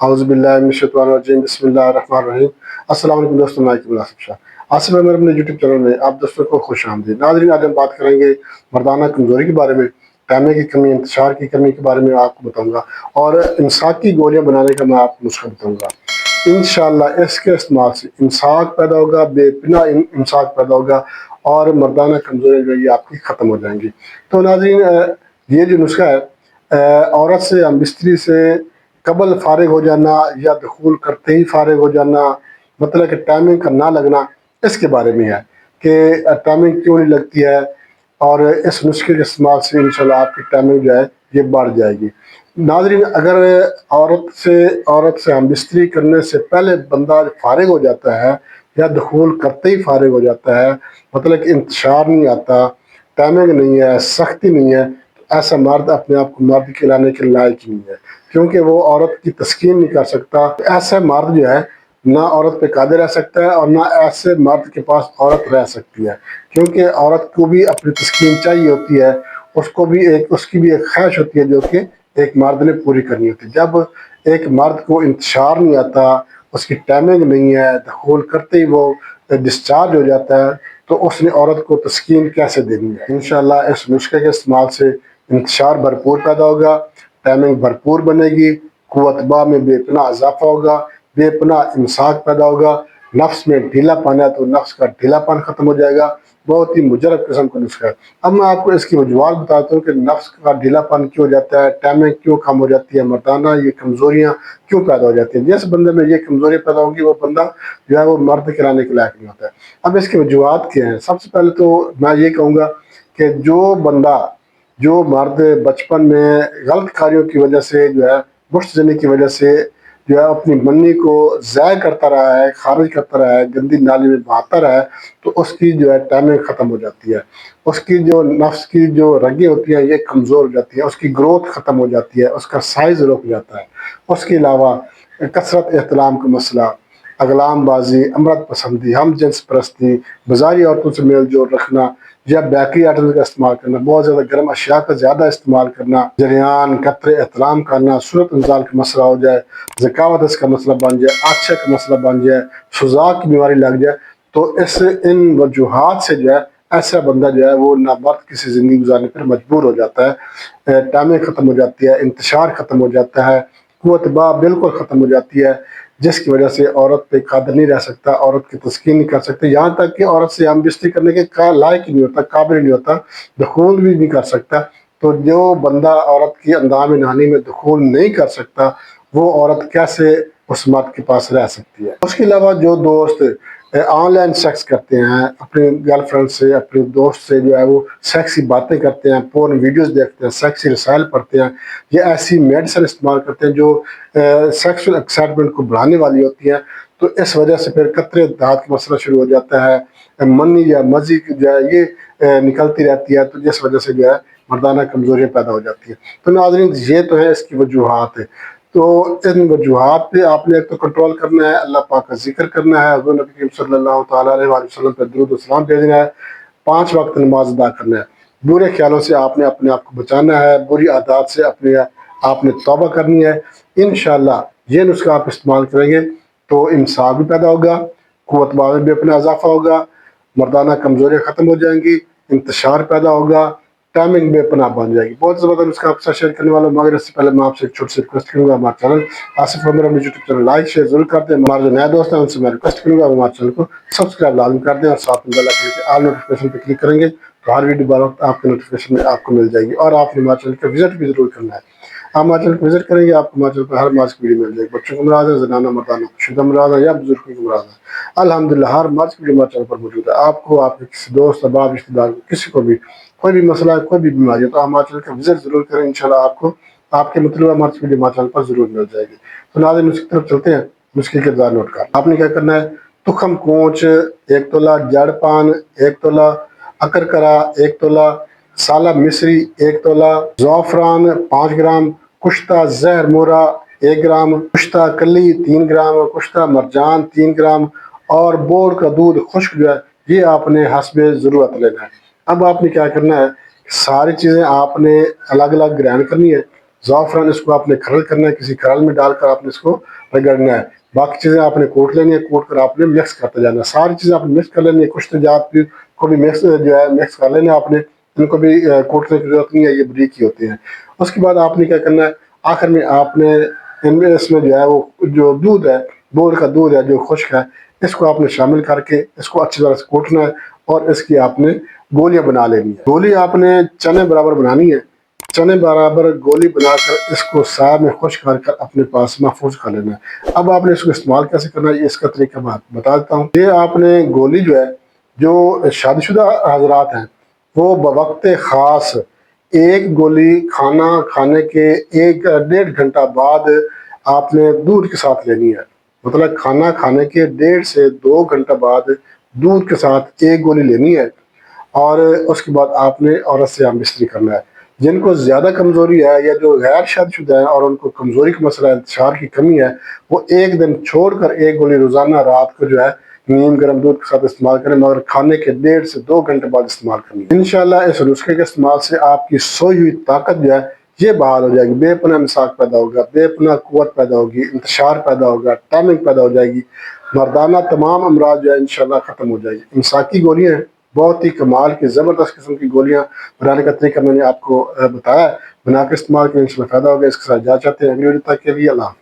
आउज़ुबिल्लाहिमिनश्शैतानिर्रजीम बिस्मिल्लाहिर्रहमानिर्रहीम। अस्सलाम वालेकुम दोस्तों, मैं आसिफ शाह। आसिफ अहमद अपने यूट्यूब चैनल में आप दोस्तों को खुश आमदीद। नाज़रीन, आज हम बात करेंगे मर्दाना कमज़ोरी के बारे में, टाइम की कमी, इंतशार की कमी के बारे में आपको बताऊँगा और इमसाक की गोलियाँ बनाने का मैं आपको नुस्खा बताऊँगा। इंशाअल्लाह इसके इस्तेमाल से इमसाक पैदा होगा, बेपनाह इमसाक पैदा होगा और मर्दाना कमज़ोरी जो है ये आपकी ख़त्म हो जाएंगी। तो नाज़रीन, ये जो नुस्खा है, औरत से या मिस्त्री से कबल फारिग हो जाना या दुखूल करते ही फारिग हो जाना, मतलब कि टाइमिंग का ना लगना, इसके बारे में है कि टाइमिंग क्यों नहीं लगती है और इस नुस्खे के इस्तेमाल से इंशाल्लाह आपकी टाइमिंग जो है ये बढ़ जाएगी। नाज़रीन, अगर औरत से हम बिस्तरी करने से पहले बंदा फारिग हो जाता है या दुखूल करते ही फारिग हो जाता है, मतलब कि इंतशार नहीं आता, टाइमिंग नहीं है, सख्ती नहीं है, तो ऐसा मर्द अपने आप को मर्द कहलाने के लायक ही नहीं है, क्योंकि वो औरत की तस्कीन नहीं कर सकता। ऐसा मर्द जो है ना औरत पे कादिर रह सकता है और ना ऐसे मर्द के पास औरत रह सकती है, क्योंकि औरत को भी अपनी तस्कीन चाहिए होती है, उसकी भी एक ख्वाहिश होती है जो कि एक मर्द ने पूरी करनी होती है। जब एक मर्द को इंतशार नहीं आता, उसकी टाइमिंग नहीं है, दखूल करते ही वो डिस्चार्ज हो जाता है, तो उसने औरत को तस्कीन कैसे देनी है। इंशाल्लाह इस नुस्खे के इस्तेमाल से इंतशार भरपूर पैदा होगा, टाइमिंग भरपूर बनेगी, कुव्वत में बेपनाह इजाफा होगा, बेपनाह इमसाक पैदा होगा, नफ्स में ढीलापन है तो नफ्स का ढीलापन ख़त्म हो जाएगा। बहुत ही मुजरब किस्म का नुस्खा है। अब मैं आपको इसकी वजूहात बताता हूँ कि नफ्स का ढीलापन क्यों हो जाता है, टाइमिंग क्यों कम हो जाती है, मर्दाना ये कमज़ोरियाँ क्यों पैदा हो जाती हैं। जिस बंदे में ये कमज़ोरियाँ पैदा होंगी वो बंदा जो है वो मर्द कहलाने के लायक नहीं होता है। अब इसकी वजूहात क्या हैं? सबसे पहले तो मैं ये कहूँगा कि जो मर्द बचपन में गलत कार्यों की वजह से जो है मुश्त जनी की वजह से जो है अपनी मन्नी को ज़ाय करता रहा है, खारिज करता रहा है, गंदी नाली में बहाता रहा है, तो उसकी जो है टाइमिंग ख़त्म हो जाती है। उसकी जो नफ्स की जो रगें होती हैं ये कमज़ोर हो जाती है, उसकी ग्रोथ ख़त्म हो जाती है, उसका साइज़ रुक जाता है। उसके अलावा कसरत एहतराम का मसला, अगलाम बाजी, अमृत पसंदी, हम जिन्स परस्ती, बाज़ारी औरतों से मेल जोल रखना या बेकरी आइटम्स का इस्तेमाल करना, बहुत ज़्यादा गर्म अशिया का ज़्यादा इस्तेमाल करना, जरियान कतरे एहतराम करना, सूरत इंजाल का मसला हो जाए, ज़कावत का मसला बन जाए, आच्छे का मसला बन जाए, सुजाक की बीमारी लग जाए, तो इन वजूहात से जो है ऐसा बंदा जो है वो नामर्द किसी ज़िंदगी गुजारने पर मजबूर हो जाता है। टाइमिंग ख़त्म हो जाती है, इंतशार ख़त्म हो जाता है, कुव्वत बा बिल्कुल ख़त्म हो जाती है, जिसकी वजह से औरत पे कादिर नहीं रह सकता, औरत की तस्कीन नहीं कर सकते, यहाँ तक कि औरत से हम बिस्ती करने के लायक ही नहीं होता, काबिल नहीं होता, दखूल भी नहीं कर सकता। तो जो बंदा औरत की अंदाम नहानी में दखूल नहीं कर सकता, वो औरत कैसे उस मर्द के पास रह सकती है। उसके अलावा जो दोस्त ऑनलाइन सेक्स करते हैं, अपने गर्लफ्रेंड से, अपने दोस्त से जो है वो सेक्सी बातें करते हैं, पोर्न वीडियोस देखते हैं, सेक्सी रसायल पढ़ते हैं, ये ऐसी मेडिसिन इस्तेमाल करते हैं जो सेक्सुअल एक्साइटमेंट को बढ़ाने वाली होती हैं, तो इस वजह से फिर कतरे दांत का मसला शुरू हो जाता है, मनी या मजी जो है ये निकलती रहती है, तो जिस वजह से जो है मर्दाना कमज़ोरियाँ पैदा हो जाती है। तो नाज़रीन, ये तो है इसकी वजूहात है। तो इन वजूहात पे आपने एक तो कंट्रोल करना है, अल्लाह पाक का जिक्र करना है, हज़रत नबी करीम सल्लल्लाहु तआला अलैहि वसल्लम पर दुरूद व सलाम भेजना है, 5 वक्त नमाज अदा करना है, बुरे ख्यालों से आपने अपने आप को बचाना है, बुरी आदत से आपने तौबा करनी है। इंशाअल्लाह ये नुस्खा आप इस्तेमाल करेंगे तो इंसाफ भी पैदा होगा, कुव्वत में भी अपना इजाफा होगा, मर्दाना कमज़ोरियाँ ख़त्म हो जाएंगी, इंतशार पैदा होगा, टाइमिंग बेपनाह बन जाएगी। बहुत ज़बरदस्त नुस्खा आपके साथ शेयर करने वाला हूँ, मगर इससे पहले मैं आपसे एक छोटी सी रिक्वेस्ट करूँगा, हमारे channel Asif Ahmad YouTube channel like share जरूर कर दें। हमारे जो नए दोस्त हैं उनसे मैं रिक्वेस्ट करूँगा हमारे चैनल को सब्सक्राइब लाजमी कर दें और साथ में बेल आइकन के ऑल नोटिफिकेशन पर क्लिक करेंगे तो हर वीडियो बार वक्त आपके नोटिफिकेशन में आपको मिल जाएगी। और आपने हमारे चैनल का विजिट भी जरूर करना है। आप हमारे चैनल को विजिट करेंगे, आपको हमारे चैनल पर हर मार्च की वीडियो मिल जाएगी। बच्चों को मुराद है, जनाना मर्दाना, शुदा मुराद है या बुजुर्गों को मुराद है, अल्हम्दुलिल्लाह हर मार्च की वीडियो हमारे चैनल पर मौजूद है। आपको आपके किसी दोस्त अहबाब रिश्तेदार को किसी को भी कोई भी मसला है, कोई भी बीमारी है, तो हमारे चैनल का विजिट जरूर करें। इंशाल्लाह आपको आपके मतलब मार्च की वीडियो हमारे चैनल पर जरूर मिल जाएगी। तो नाज़रीन, नुस्खे की तरफ चलते हैं। नुस्खे के जार नोट कर आपने क्या करना है, तुखम कोंच 1 तोला, जड़ पान 1 तोला, अकरकरा 1 तोला, साला मिस्री 1 तोला, ज़ाफ़रान 5 ग्राम, कुश्ता जहर मोरा 1 ग्राम, कुश्ता कली 3 ग्राम, कुश्ता मरजान 3 ग्राम और बोर का दूध खुश्क जो है ये आपने हस्बे ज़रूरत लेना है। अब आपने क्या करना है, सारी चीज़ें आपने अलग अलग ग्राइंड करनी है। ज़ाफ़रान इसको आपने खरल करना है, किसी खरल में डालकर आपने इसको रगड़ना है। बाकी चीज़ें आपने कूट लेनी है, कूट कर आपने मिक्स करते जाना है। सारी चीज़ें आपने मिक्स कर लेनी है। कुछ तेजाब को भी मिक्स जो है मिक्स कर लेना है आपने, इनको भी कूटने की ज़रूरत नहीं है, ये बारीक ही होते हैं। उसके बाद आपने क्या करना है, आखिर में आपने इनमें इसमें जो है वो जो दूध है, बोर का दूध है जो खुश्क है, इसको आपने शामिल करके इसको अच्छी तरह से कूटना है और इसकी आपने गोलियां बना लेनी है। गोली आपने चने बराबर बनानी है। चने बराबर गोली बनाकर इसको साथ में खुश कर कर अपने पास महफूज कर लेना है। अब आपने इसको इस्तेमाल कैसे करना है, इसका तरीका मैं आपको बता देता हूँ। ये आपने गोली जो है, जो शादीशुदा हजरात हैं, वो बवक्त ख़ास एक गोली खाना खाने के 1-1.5 घंटा बाद आपने दूध के साथ लेनी है। मतलब खाना खाने के 1.5 से 2 घंटा बाद दूध के साथ एक गोली लेनी है और उसके बाद आपने औरत से हम बिस्तरी करना है। जिनको ज़्यादा कमज़ोरी है या जो गैर शादीशुदा है और उनको कमज़ोरी का मसला है, इंतशार की कमी है, वो एक दिन छोड़कर एक गोली रोज़ाना रात को जो है नीम गर्म दूध के साथ इस्तेमाल करें, मगर खाने के 1.5 से 2 घंटे बाद इस्तेमाल करनी है। इंशाल्लाह इस नुस्खे के इस्तेमाल से आपकी सोई हुई ताकत जो है ये बहाल हो जाएगी, बेपनाह मिसाक पैदा होगा, बेपनाह कुव्वत पैदा होगी, इंतशार पैदा होगा, टाइमिंग पैदा हो जाएगी, मर्दाना तमाम अमराज जो है इंशाल्लाह ख़त्म हो जाएगी। इमसाकी गोलियाँ हैं, बहुत ही कमाल की ज़बरदस्त किस्म की गोलियाँ बनाने का तरीका मैंने आपको बताया है। बना के इस्तेमाल करें, इसमें फ़ायदा होगा। इसके साथ जा चाहते हैं अगली वीडियो तक के लिए अल्लाह।